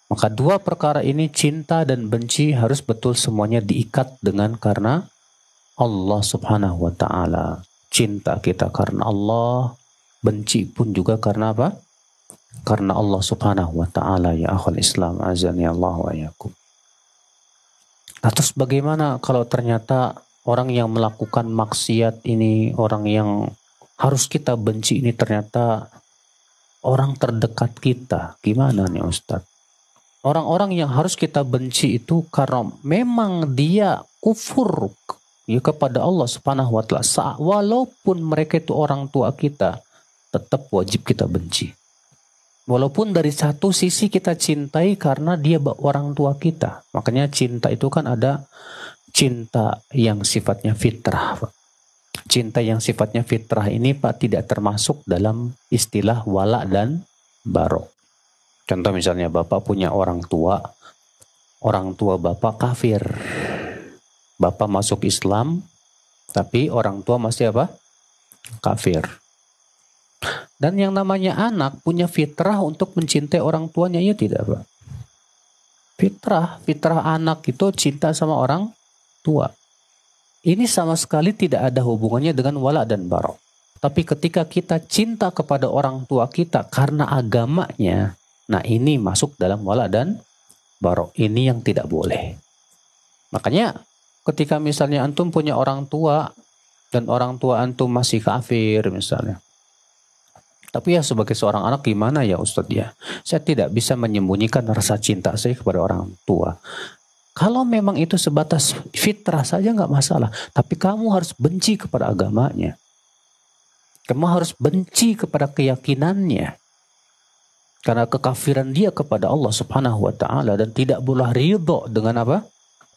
Maka dua perkara ini, cinta dan benci, harus betul semuanya diikat dengan karena Allah subhanahu wa ta'ala. Cinta kita karena Allah, benci pun juga karena apa? Karena Allah subhanahu wa ta'ala, ya akhul Islam, azani Allah wa yakum. Nah, terus bagaimana kalau ternyata orang yang melakukan maksiat ini, orang yang harus kita benci ini ternyata orang terdekat kita? Gimana nih Ustadz? Orang-orang yang harus kita benci itu karena memang dia kufur ya kepada Allah subhanahu wa ta'ala. Walaupun mereka itu orang tua kita, tetap wajib kita benci. Walaupun dari satu sisi kita cintai karena dia orang tua kita. Makanya cinta itu kan ada cinta yang sifatnya fitrah. Cinta yang sifatnya fitrah ini Pak tidak termasuk dalam istilah wala dan barok. Contoh misalnya Bapak punya orang tua Bapak kafir. Bapak masuk Islam, tapi orang tua masih apa? Kafir. Dan yang namanya anak punya fitrah untuk mencintai orang tuanya, ya tidak Pak? Fitrah anak itu cinta sama orang tua. Ini sama sekali tidak ada hubungannya dengan wala dan barok. Tapi ketika kita cinta kepada orang tua kita karena agamanya, nah ini masuk dalam wala dan barok. Ini yang tidak boleh. Makanya ketika misalnya antum punya orang tua dan orang tua antum masih kafir misalnya. Tapi ya sebagai seorang anak gimana ya Ustadz ya? Saya tidak bisa menyembunyikan rasa cinta saya kepada orang tua. Kalau memang itu sebatas fitrah saja nggak masalah. Tapi kamu harus benci kepada agamanya. Kamu harus benci kepada keyakinannya. Karena kekafiran dia kepada Allah subhanahu wa ta'ala. Dan tidak boleh ridho dengan apa?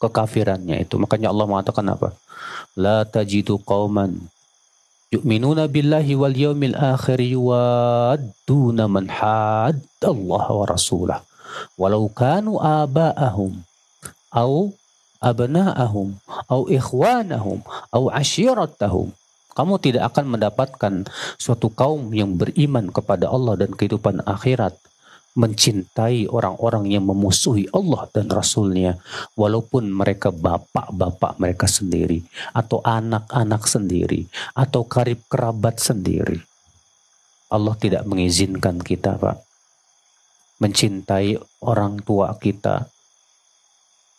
Kekafirannya itu. Makanya Allah mengatakan apa? La tajidu qawman yu'minuna billahi wal yawmil akhir yuwadduna man haddallaha wa rasulah. Walau kanu aba'ahum au abna'ahum au ikhwanahum au ashiratahum. Kamu tidak akan mendapatkan suatu kaum yang beriman kepada Allah dan kehidupan akhirat mencintai orang-orang yang memusuhi Allah dan Rasulnya, walaupun mereka bapak-bapak mereka sendiri, atau anak-anak sendiri, atau karib kerabat sendiri. Allah tidak mengizinkan kita Pak mencintai orang tua kita,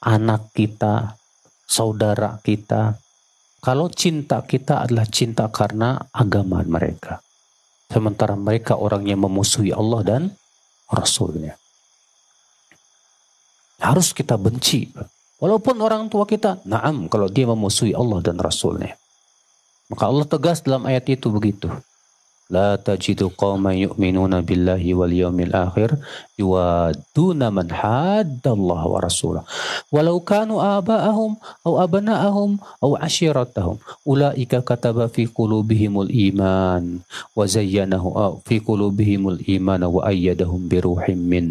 anak kita, saudara kita, kalau cinta kita adalah cinta karena agama mereka. Sementara mereka orang yang memusuhi Allah dan Rasulnya. Harus kita benci. Walaupun orang tua kita, naam kalau dia memusuhi Allah dan Rasulnya. Maka Allah tegas dalam ayat itu begitu. La tajidu qawman yu'minuna billahi wal yawmil akhir yuwadduna man haddallaha wa rasulah walau kanu aba'ahum aw abna'ahum aw ashiratahum ulaika kataba fi qulubihimul iman wa zayyanahu fi qulubihimul iman wa ayyadahum bi ruhim min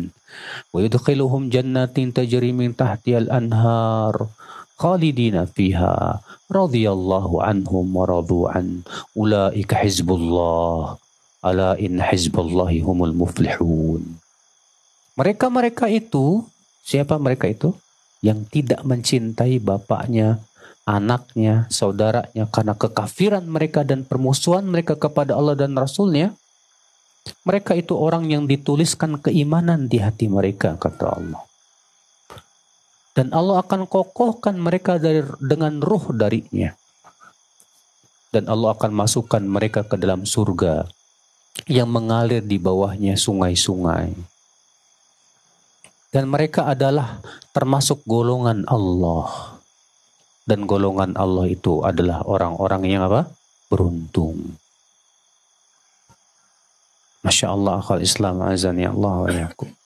wa yudkhiluhum jannatin tajri min tahtihal anhar khalidina fiha radhiyallahu anhum wa radu an ulaika hizbullah ala in hizballahi humul muflihun. Mereka itu, siapa mereka itu? Yang tidak mencintai bapaknya, anaknya, saudaranya karena kekafiran mereka dan permusuhan mereka kepada Allah dan Rasulnya. Mereka itu orang yang dituliskan keimanan di hati mereka, kata Allah. Dan Allah akan kokohkan mereka dengan ruh darinya. Dan Allah akan masukkan mereka ke dalam surga yang mengalir di bawahnya sungai-sungai. Dan mereka adalah termasuk golongan Allah. Dan golongan Allah itu adalah orang-orang yang apa? Beruntung. Masya Allah, akhal Islam azani Allah wa yakum.